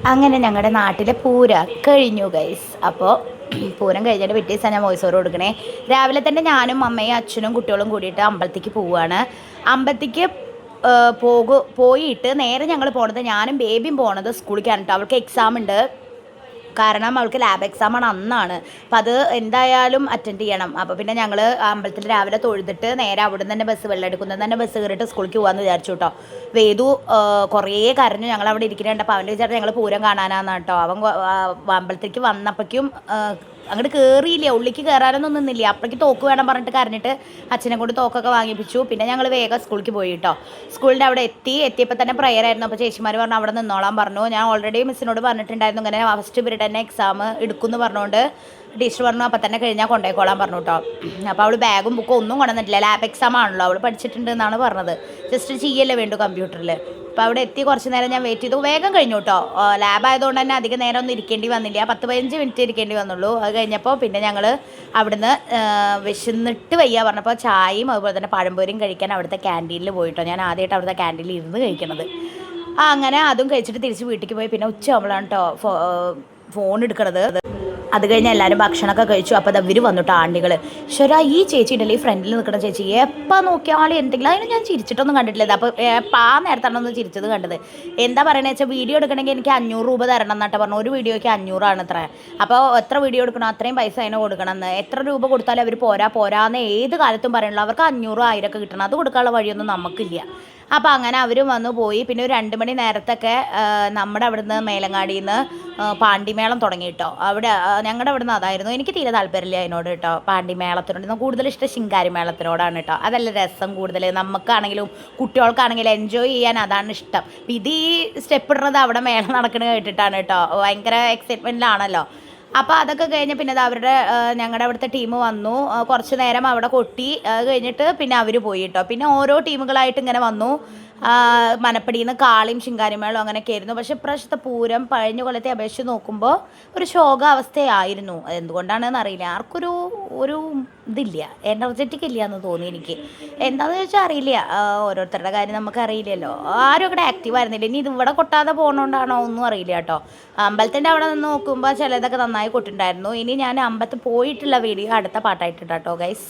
അങ്ങനെ ഞങ്ങളുടെ നാട്ടിലെ പൂരം കഴിഞ്ഞു ഗൈസ്. അപ്പോൾ പൂരം കഴിഞ്ഞിട്ട് പിറ്റേ ദിവസം ഞാൻ വോയിസ് ഓവർ കൊടുക്കണേ. രാവിലെ തന്നെ ഞാനും അമ്മയും അച്ഛനും കുട്ടികളും കൂടിയിട്ട് അമ്പലത്തേക്ക് പോവുകയാണ്. അമ്പലത്തേക്ക് പോയിട്ട് നേരെ ഞങ്ങൾ പോണത്, ഞാനും ബേബിയും പോണത് സ്കൂളിലേക്കാണ് കേട്ടോ. അവൾക്ക് എക്സാം ഉണ്ട്, കാരണം അവൾക്ക് ലാബ് എക്സാമാണ് അന്നാണ്. അപ്പം അത് എന്തായാലും അറ്റൻഡ് ചെയ്യണം. അപ്പോൾ പിന്നെ ഞങ്ങൾ അമ്പലത്തിൽ രാവിലെ തൊഴുതിട്ട് നേരെ അവിടെ നിന്ന് തന്നെ ബസ്, വെള്ളമെടുക്കുന്നത് തന്നെ ബസ് കയറിയിട്ട് സ്കൂളിലേക്ക് പോകാമെന്ന് വിചാരിച്ചു കേട്ടോ. വേദു കുറേ കരഞ്ഞു, ഞങ്ങൾ അവിടെ ഇരിക്കുന്നുണ്ട്. അപ്പോൾ അവൻ്റെ വിചാരിച്ചു ഞങ്ങൾ പൂരം കാണാനാന്ന് കേട്ടോ. അവൻ അമ്പലത്തിലേക്ക് വന്നപ്പോഴേക്കും അങ്ങോട്ട് കയറിയില്ല, ഉള്ളിലേക്ക് കയറാനൊന്നും നിന്നില്ല. അപ്പോഴേക്ക് തോക്ക് വേണം പറഞ്ഞിട്ട് കരഞ്ഞിട്ട് അച്ഛനെ കൊണ്ട് തോക്കൊക്കെ വാങ്ങിപ്പിച്ചു. പിന്നെ ഞങ്ങൾ വേഗം സ്കൂളിലേക്ക് പോയി കേട്ടോ. സ്കൂളിൻ്റെ അവിടെ എത്തിയപ്പോൾ തന്നെ പ്രയർ ആയിരുന്നു. അപ്പോൾ ചേച്ചിമാർ പറഞ്ഞു അവിടെ നിന്നോളാൻ പറഞ്ഞു. ഞാൻ ഓൾറെഡി മിസ്സിനോട് പറഞ്ഞിട്ടുണ്ടായിരുന്നു ഇങ്ങനെ ഫസ്റ്റ് പീരീഡ് തന്നെ എക്സാം എടുക്കുമെന്ന് പറഞ്ഞുകൊണ്ട്. ടീച്ചർ പറഞ്ഞു അപ്പം തന്നെ കഴിഞ്ഞാൽ കൊണ്ടുപോയിക്കോളാൻ പറഞ്ഞു കേട്ടോ. അപ്പോൾ അവൾ ബാഗും ബുക്കും ഒന്നും കൊണ്ടുവന്നിട്ടില്ല, ലാബ് എക്സാം ആണല്ലോ, അവൾ പഠിച്ചിട്ടുണ്ട് എന്നാണ് പറഞ്ഞത്. ജസ്റ്റ് ചെയ്യല്ലേ വേണ്ടു കമ്പ്യൂട്ടറിൽ. അപ്പോൾ അവിടെ എത്തി കുറച്ച് നേരം ഞാൻ വെയിറ്റ് ചെയ്തു, വേഗം കഴിഞ്ഞു കേട്ടോ. ലാബ് ആയതുകൊണ്ട് തന്നെ അധികം നേരം ഒന്നും ഇരിക്കേണ്ടി വന്നില്ല, 10-15 മിനിറ്റ് ഇരിക്കേണ്ടി വന്നുള്ളൂ. അത് കഴിഞ്ഞപ്പോൾ പിന്നെ ഞങ്ങൾ അവിടുന്ന് വിശന്നിട്ട് വയ്യ പറഞ്ഞപ്പോൾ ചായയും അതുപോലെ തന്നെ പഴംപൊരിയും കഴിക്കാൻ അവിടുത്തെ ക്യാൻറ്റീനിൽ പോയിട്ടോ. ഞാൻ ആദ്യമായിട്ട് അവിടുത്തെ ക്യാൻറ്റീനിൽ ഇരുന്ന് കഴിക്കണത്. അങ്ങനെ അതും കഴിച്ചിട്ട് തിരിച്ച് വീട്ടിലേക്ക് പോയി. പിന്നെ ഉച്ചയാകുമ്പോഴാണ് കേട്ടോ ഫോൺ എടുക്കണത്. അത് കഴിഞ്ഞ് എല്ലാവരും ഭക്ഷണമൊക്കെ കഴിച്ചു. അപ്പോൾ അവർ വന്നിട്ട് ആണ്ടികൾ, ശരാ ഈ ചേച്ചി ഉണ്ടല്ലോ, ഈ ഫ്രണ്ടിൽ നിൽക്കുന്ന ചേച്ചി എപ്പോൾ നോക്കിയാലും എന്തെങ്കിലും, അതിന് ഞാൻ ചിരിച്ചിട്ടൊന്നും കണ്ടിട്ടില്ല. അപ്പോൾ ആ നേരത്താണ് ഒന്ന് ചിരിച്ചത് കണ്ടത്. എന്താ പറയണത് വെച്ചാൽ വീഡിയോ എടുക്കണമെങ്കിൽ എനിക്ക് 500 രൂപ തരണം എന്നിട്ട് പറഞ്ഞു. ഒരു വീഡിയോയ്ക്ക് 500 അത്ര. അപ്പോൾ എത്ര വീഡിയോ എടുക്കണം അത്രയും പൈസ അതിന് കൊടുക്കണം എന്ന്. എത്ര രൂപ കൊടുത്താലും അവർ പോരാന്ന് ഏത് കാലത്തും പറയുള്ളൂ. അവർക്ക് 500, 1000 ഒക്കെ കിട്ടണം. അത് കൊടുക്കാനുള്ള വഴിയൊന്നും നമുക്കില്ല. അപ്പോൾ അങ്ങനെ അവരും വന്നു പോയി. പിന്നെ ഒരു 2 മണി നേരത്തൊക്കെ നമ്മുടെ അവിടുന്ന് മേലങ്ങാടിയിൽ നിന്ന് പാണ്ടിമേളം തുടങ്ങി കേട്ടോ. അവിടെ ഞങ്ങളുടെ അവിടുന്ന് അതായിരുന്നു. എനിക്ക് തീരെ താല്പര്യമില്ല അതിനോട് കേട്ടോ. പാണ്ടിമേളത്തിനോട് കൂടുതൽ ഇഷ്ടം ശിങ്കാരി മേളത്തിനോടാണ് കേട്ടോ. അതല്ല രസം കൂടുതൽ, നമുക്കാണെങ്കിലും കുട്ടികൾക്കാണെങ്കിലും എൻജോയ് ചെയ്യാൻ അതാണ് ഇഷ്ടം. ഇത് ഈ സ്റ്റെപ്പ് ഇടുന്നത് അവിടെ മേളം നടക്കുന്നത് കേട്ടിട്ടാണ് കേട്ടോ. ഭയങ്കര എക്സൈറ്റ്മെൻറ്റിലാണല്ലോ. അപ്പോൾ അതൊക്കെ കഴിഞ്ഞ് പിന്നെ അവരുടെ ഞങ്ങളുടെ അവിടുത്തെ ടീം വന്നു, കുറച്ച് നേരം അവിടെ കൊട്ടി. അത് കഴിഞ്ഞിട്ട് പിന്നെ അവർ പോയി കേട്ടോ. പിന്നെ ഓരോ ടീമുകളായിട്ട് ഇങ്ങനെ വന്നു. മനപ്പടിയിൽ നിന്ന് കാളിയും ശിങ്കാരിമേളും അങ്ങനെയൊക്കെ ആയിരുന്നു. പക്ഷേ ഇപ്രാവശ്യത്തെ പൂരം കഴിഞ്ഞ കൊല്ലത്തെ അപേക്ഷിച്ച് നോക്കുമ്പോൾ ഒരു ശോകാവസ്ഥയായിരുന്നു. എന്തുകൊണ്ടാണെന്ന് അറിയില്ല, ഒരു ഇതില്ല, എനർജറ്റിക് ഇല്ല എന്ന് തോന്നി എനിക്ക്. എന്താണെന്ന് ചോദിച്ചാൽ അറിയില്ല, ഓരോരുത്തരുടെ കാര്യം നമുക്കറിയില്ലല്ലോ. ആരും ഇവിടെ ആക്റ്റീവ് ആയിരുന്നില്ല. ഇനി ഇത് ഇവിടെ കൊട്ടാതെ പോകുന്നതുകൊണ്ടാണോ ഒന്നും അറിയില്ല കേട്ടോ. അമ്പലത്തിൻ്റെ അവിടെ നിന്ന് നോക്കുമ്പോൾ ചിലതൊക്കെ നന്നായി കൊട്ടുണ്ടായിരുന്നു. ഇനി ഞാൻ അമ്പലത്തിൽ പോയിട്ടുള്ള വീഡിയോ അടുത്ത പാട്ടായിട്ടുണ്ട് കേട്ടോ ഗൈസ്.